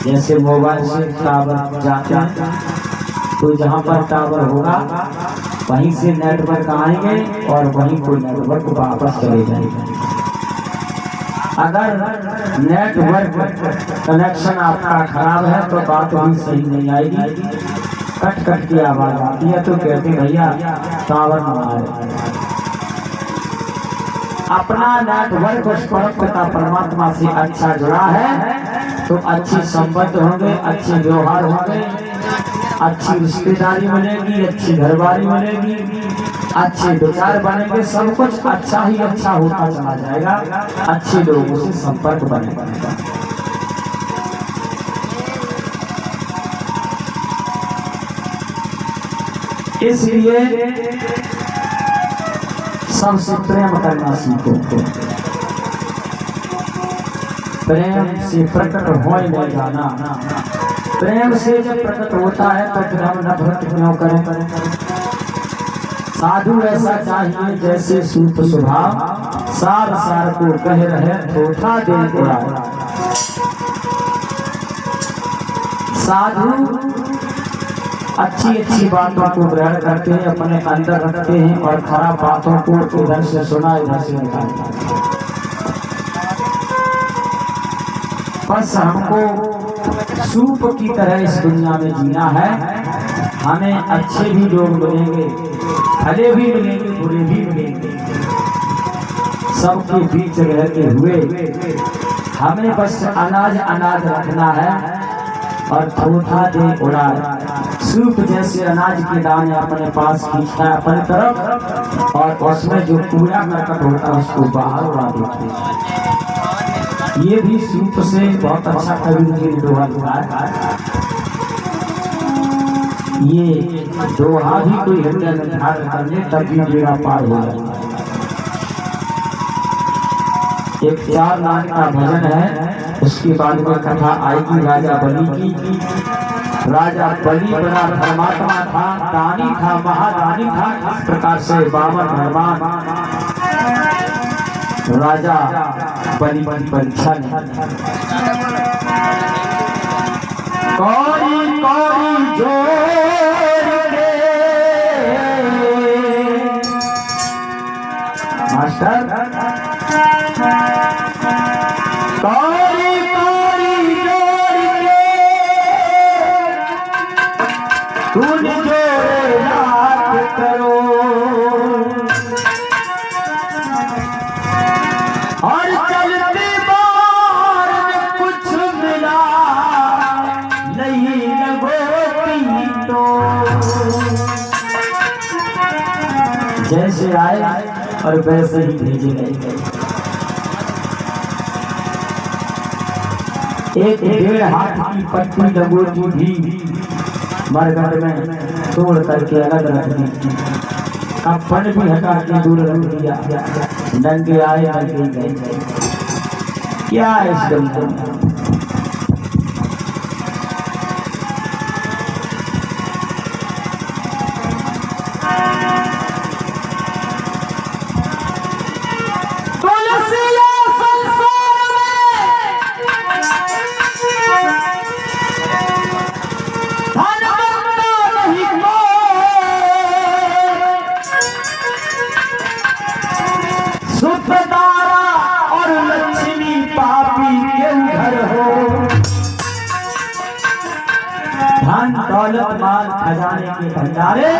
जैसे मोबाइल से टावर जाते हैं तो जहाँ पर टावर होगा वहीं से नेटवर्क आएंगे और वहीं को नेटवर्क वापस चले जाएंगे। अगर नेटवर्क कनेक्शन आपका खराब है तो बात भी सही नहीं आएगी, कट कट की आवाज आती है। तो कहते भैया टावर न आए। अपना नेटवर्क उस परम पिता परमात्मा से अच्छा जुड़ा है तो अच्छी संबंध होंगे, अच्छे व्यवहार होंगे, अच्छी रिश्तेदारी मिलेगी, अच्छी घरवारी मिलेगी, अच्छे विचार बनेंगे, सब कुछ अच्छा ही अच्छा होता चला जाएगा। अच्छे लोगों से संपर्क बनेगा। इसलिए सबसे प्रेम करना सीखो। प्रेम से प्रकट हो नहीं जाना। प्रेम से जब प्रकट होता है तो फिर हम नफरत क्यों करें। साधु ऐसा चाहिए जैसे सूत स्वभाव, सार सार को कह रहे धोखा दे उड़ा। साधु अच्छी अच्छी बातों को ग्रहण करते हैं, अपने अंदर रखते हैं और खराब बातों को इधर से सुना इधर से निकालते हैं। बस हमको सूप की तरह इस दुनिया में जीना है। हमें अच्छे भी लोग मिलेंगे, भले भी मिलेंगे, बुरे भी मिलेंगे। सबके बीच रहते हुए हमें बस अनाज अनाज रखना है और धोखा दे उड़ाए। सूप जैसे अनाज के दाने अपने पास खींचता है अपनी तरफ और उसमें जो कूड़ा करकट होता है उसको बाहर उड़ा देते हैं। ये भी सूप से बहुत अच्छा कबीर जी ने दोहा लिखा है। ये दोहा भी कोई हृदय में धारण कर ले तब भी बेड़ा पार हो जाए। एक 4 लाख का भजन है, उसके बाद में कथा आएगी राजा बलि की। राजा बलि बड़ा धर्मात्मा था, दानी था, महादानी था। इस प्रकार से 52 धर्मान राजा बलि की परीक्षा कौड़ी कौड़ी जोड़ के मास्टर कौड़ी कौड़ी जोड़ के तुम जोड़े याद करो और चलती बार में कुछ मिला नहीं लगोती तो जैसे आए और वैसे ही भेजे गए। एक 1.5 हाथ की पट्टी लगोती भी मरघट में तोड़ करके अलग रख दी। कफन भी हटा के दूर रख दिया। नंगे आए नंगे गए। क्या इस दुनिया में दौलत माल खजाने के भंडारे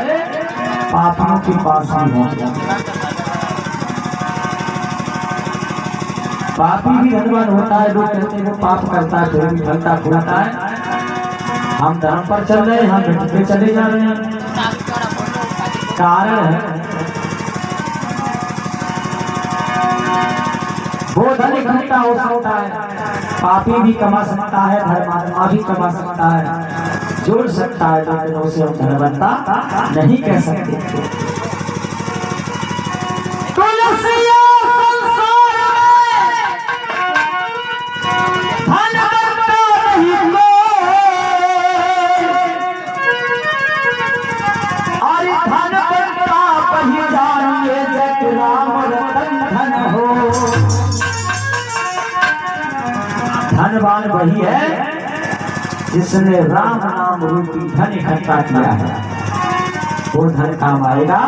पापियों के पास ही होंगे। पापी भी धनवान होता है। लोग कहते हैं वो पाप करता है फिर भी फलता फूलता है। हम धर्म पर चल रहे हैं, हम मिट्टी पे चले जा रहे हैं। कारण है वो धन इकट्ठा हो सकता है, पापी भी कमा सकता है, धर्मात्मा भी कमा सकता है, जोड़ सकता है, लेकिन उसे हम धनवंता नहीं कह सकते। धनवान वही है जिसने राम नाम रूपी धन इकट्ठा किया है वो धन काम आएगा।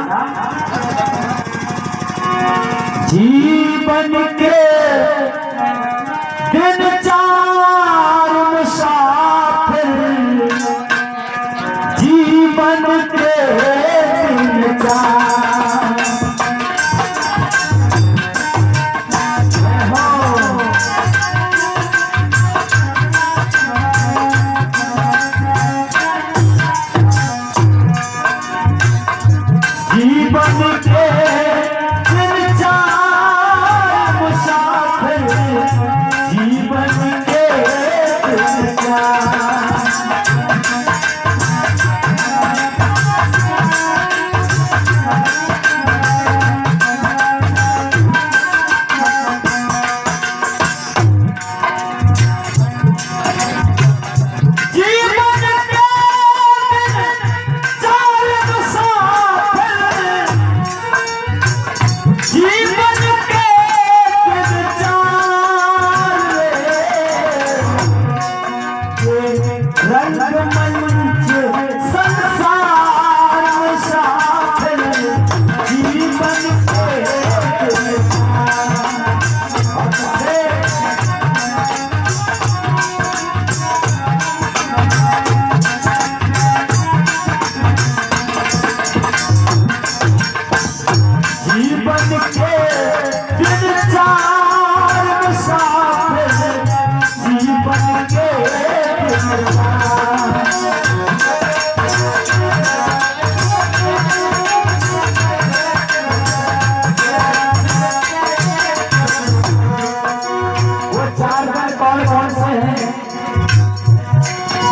जीवन के दिन चार मुसाफिर, जीवन के दिन चार, जीवन के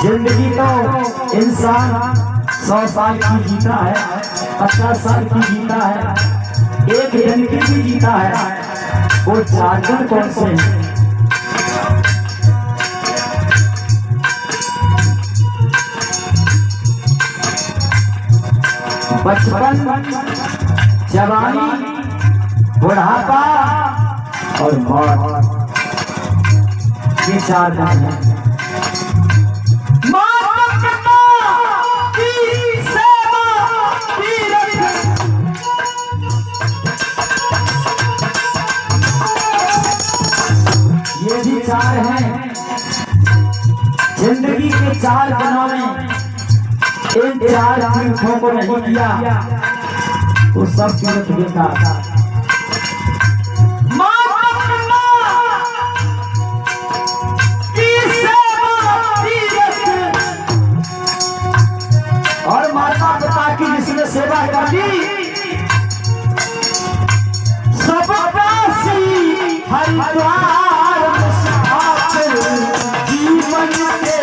जिंदगी तो इंसान 100 साल की जीता है, 50 साल की जीता है, एक दिन की भी जीता है। वो 4 दिन कौन से हैं? बचपन, जवानी, बुढ़ापा और मौत, ये 4 दिन हैं। ये भी 4 हैं। जिंदगी के 4 दिनों में इन 4 तीर्थों को नहीं किया तो सब तीर्थ बेकार। और माता पिता की जिसने सेवा कर दी, सबकासी हरिद्वार मुसाफिर, जीवन के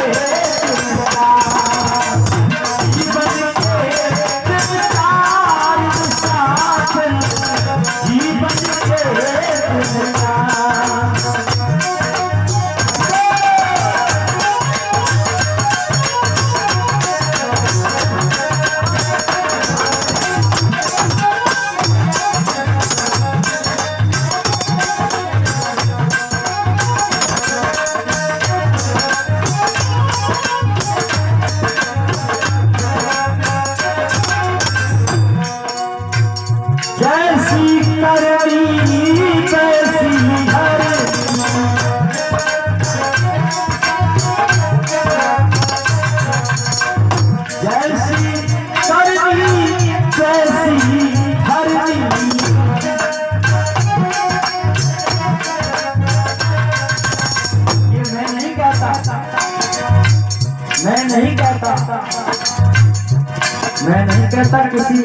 मैं नहीं कहता किसी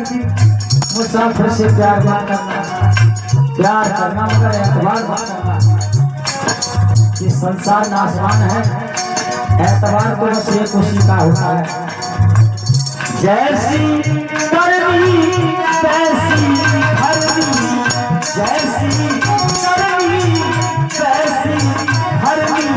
मुसाफिर से प्यार मत करना, प्यार करना मगर एतबार मत करना। ये संसार नाशवान है, एतबार तो बस एक उसी का होता है। जैसी करनी तैसी हरनी, जैसी करनी तैसी हरनी।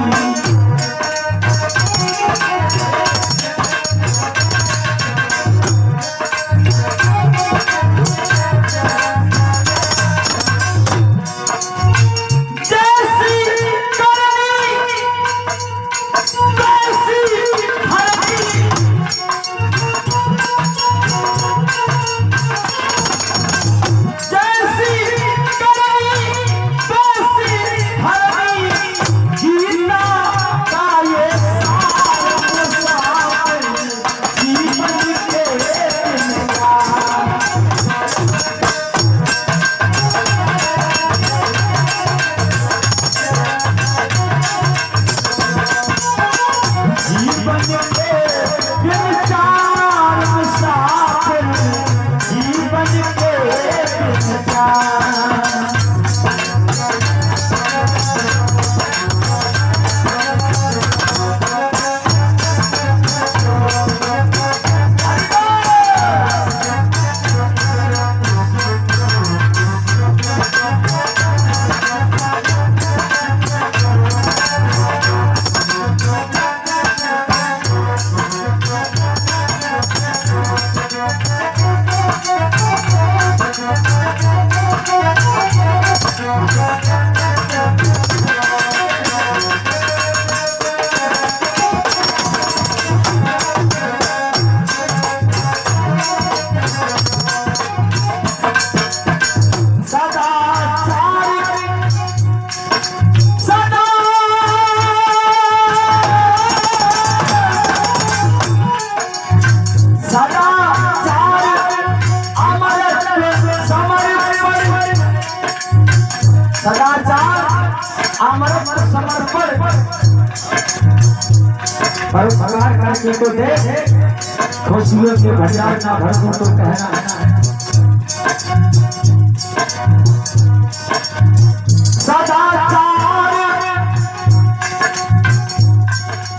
के बिन चार मुसाफिर, जीवन के बिन चार। परोपकार करके तो दे, खुशियों के भंडार ना भर दूं तो कहना। सदाचार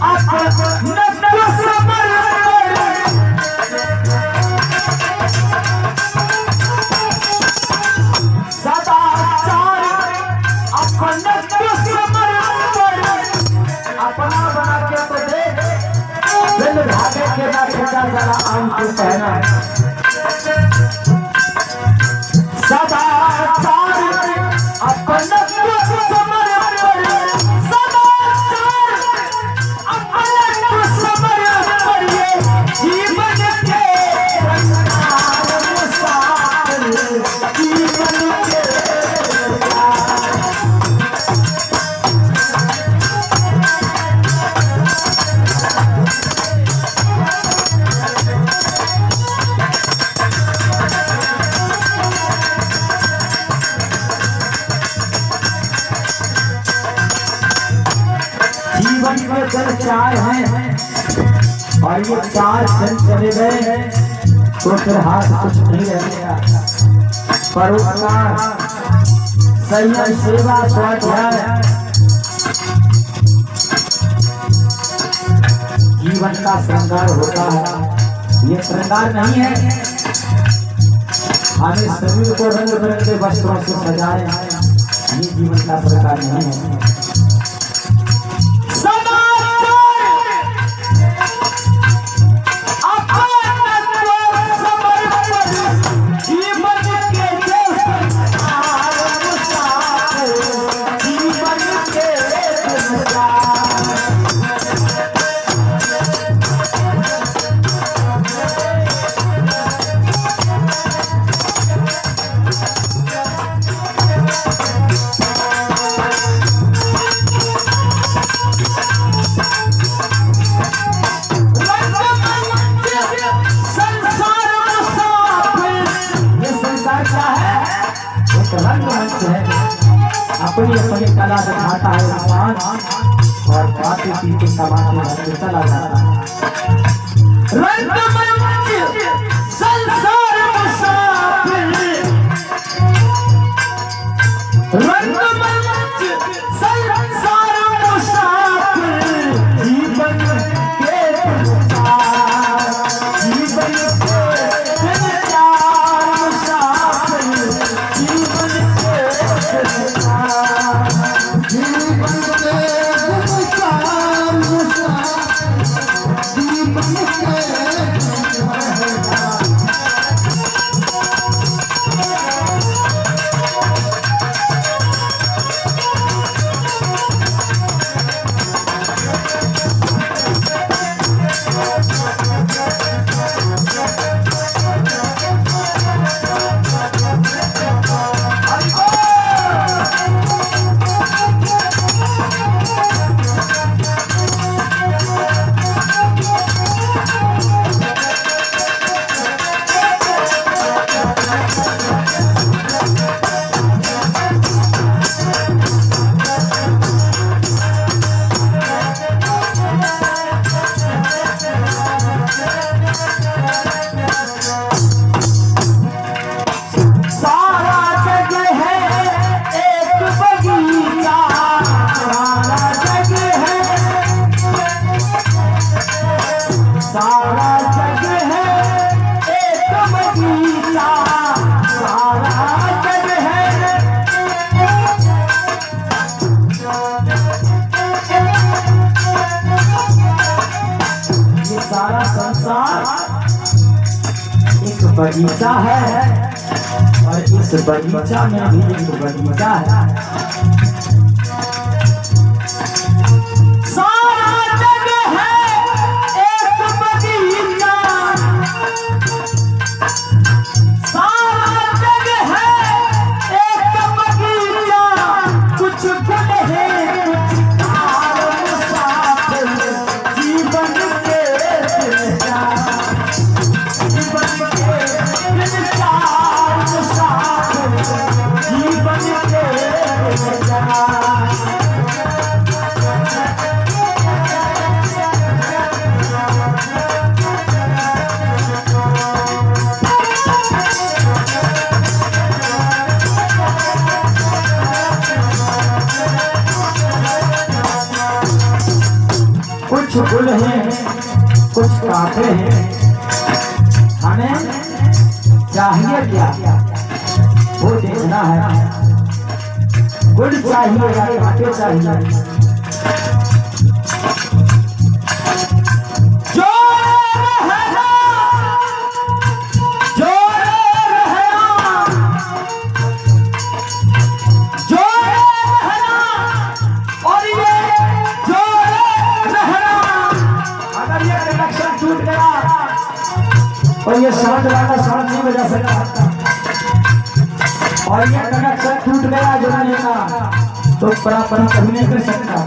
अपने समर्पण, सदाचार अपने समर्पण, अपना बना के तो दे, बिन भागे के ना खिंचा जरा आम को कहना। सदाचार अपने समर्पण, सदाचार अपने समर्पण, जीवन के रंगदार मुसाफिर, जीवन के जीवन में जल चार हैं और ये चार जन चले गए हैं तो फिर हाथ कुछ नहीं रह गया। परोपकार, संयम, सेवा, स्वाध्याय जीवन का श्रृंगार होता है। ये श्रृंगार नहीं है हमें शरीर को रंग बिरंगे वस्त्रों से सजाए, ये जीवन का श्रृंगार नहीं है। रंगमंच है, अपनी अपनी कला दिखाता है इंसान और खाते पीते समाते चला जाता है। रंगमंच संसार मुसाफिर, रंगमंच संसार मुसाफिर, जीवन के विचार, जीवन के विचार मुसाफिर, जीवन के विचार, जीवन के विचार मुसाफिर, जीवन के विचार। सारा जग है एक बगीचा, सारा जग है ये सारा संसार एक बगीचा है और इस बगीचा में भी एक बगीचा है। कुछ गुल हैं, कुछ कांटे हैं, हमें चाहिए क्या वो देखना है। गुल चाहिए या कांटे चाहिए, और ये साउंड वाला साउंड नहीं बजा सकता, और ये कनेक्शन टूट गया जुड़ने का तो परापरा कभी नहीं कर सकता।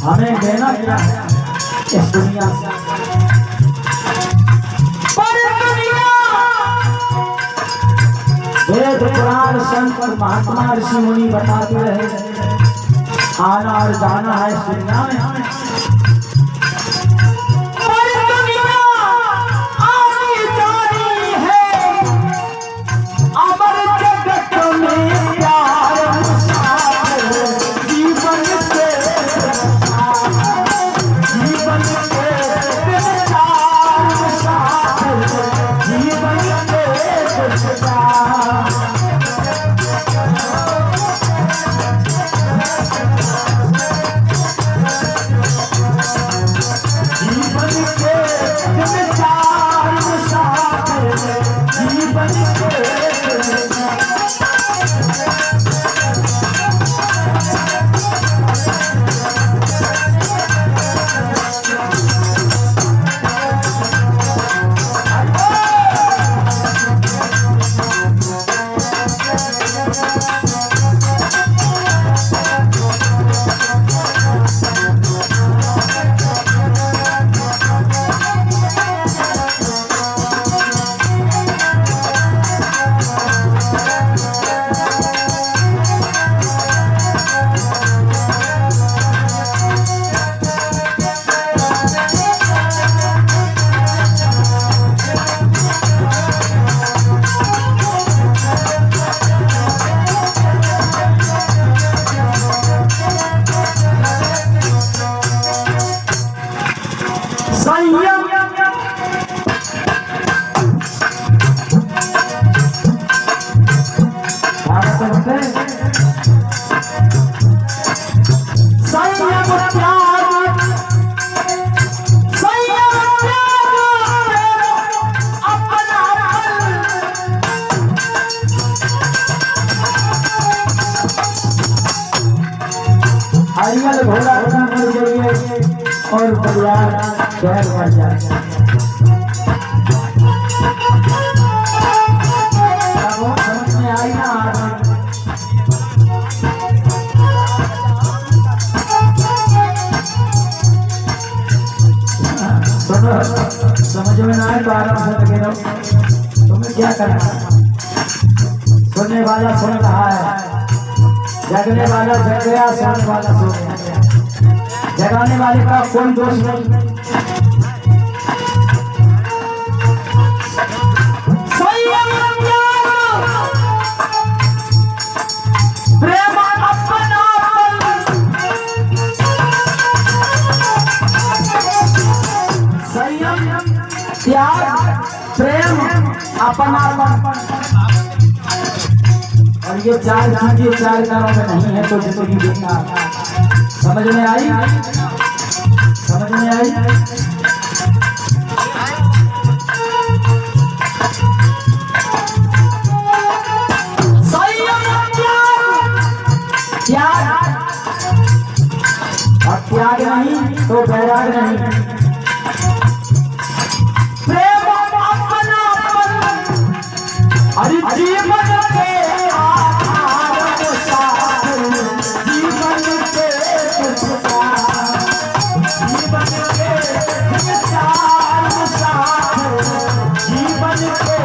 हमें देना क्या है इस दुनिया से, वेद पुराण संत और महात्मा ऋषि मुनि बताते रहे आना और जाना है इस दुनिया में। और परिवार पैर बढ़ जाए। समझ में आई ना समझ में ना आए तो आराम से लगे रहो। तुम्हें क्या करना है? सुनने वाला सुन रहा है, जगने वाला जग गया, सोने वाला सो गया। जगाने वाले का कोई दोष नहीं। प्रेम अपना संयम त्याग प्रेम अपनापन, और ये चार चीजें चार कारों में नहीं है तो जिंदगी बेकार। समझ में आई? समझ में आई? त्याग, और त्याग नहीं तो बैराग नहीं। प्रेम अपनापन, अरे जीवन के आधार साथ, जीवन के जीवन के चार साथ, जीवन के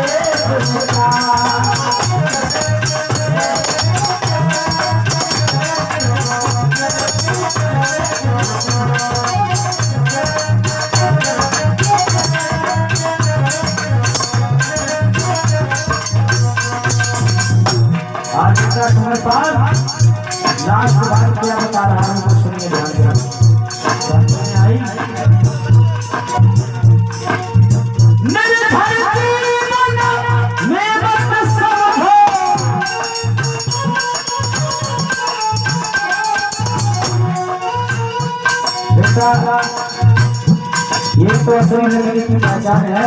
आज का समय पर लास्ट बात क्या बता रहा हूँ, सुनिए ध्यान से। समझ में आई? बेटा ये तो असली जिंदगी की पहचान है।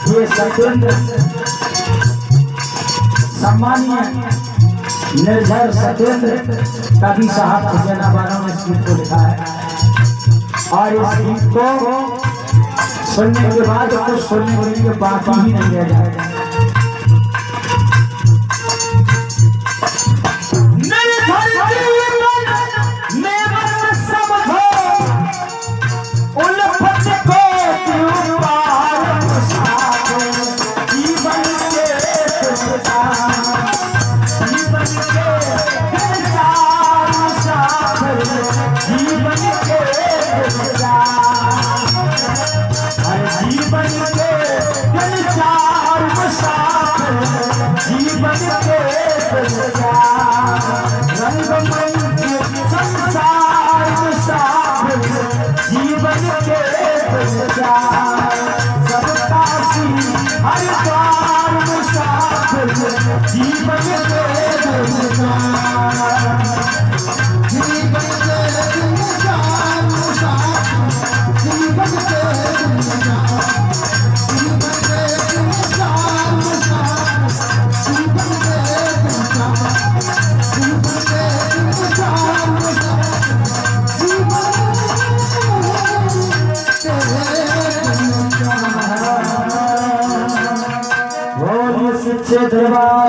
ये सत्येंद्र सम्मानीय निर्भय सत्येंद्र कवि साहब हुसैनाबाद में इस गीत को लिखा है, और इस गीत को सुनने के बाद कुछ सुनने के लिए बाकी ही नहीं रह जाएगा। जीवन के चार मुसाफिर, जीवन के रंगमंच संसार मुसाफिर, जीवन के सबका सी हर द्वार मुसाफिर, जीवन के दरबार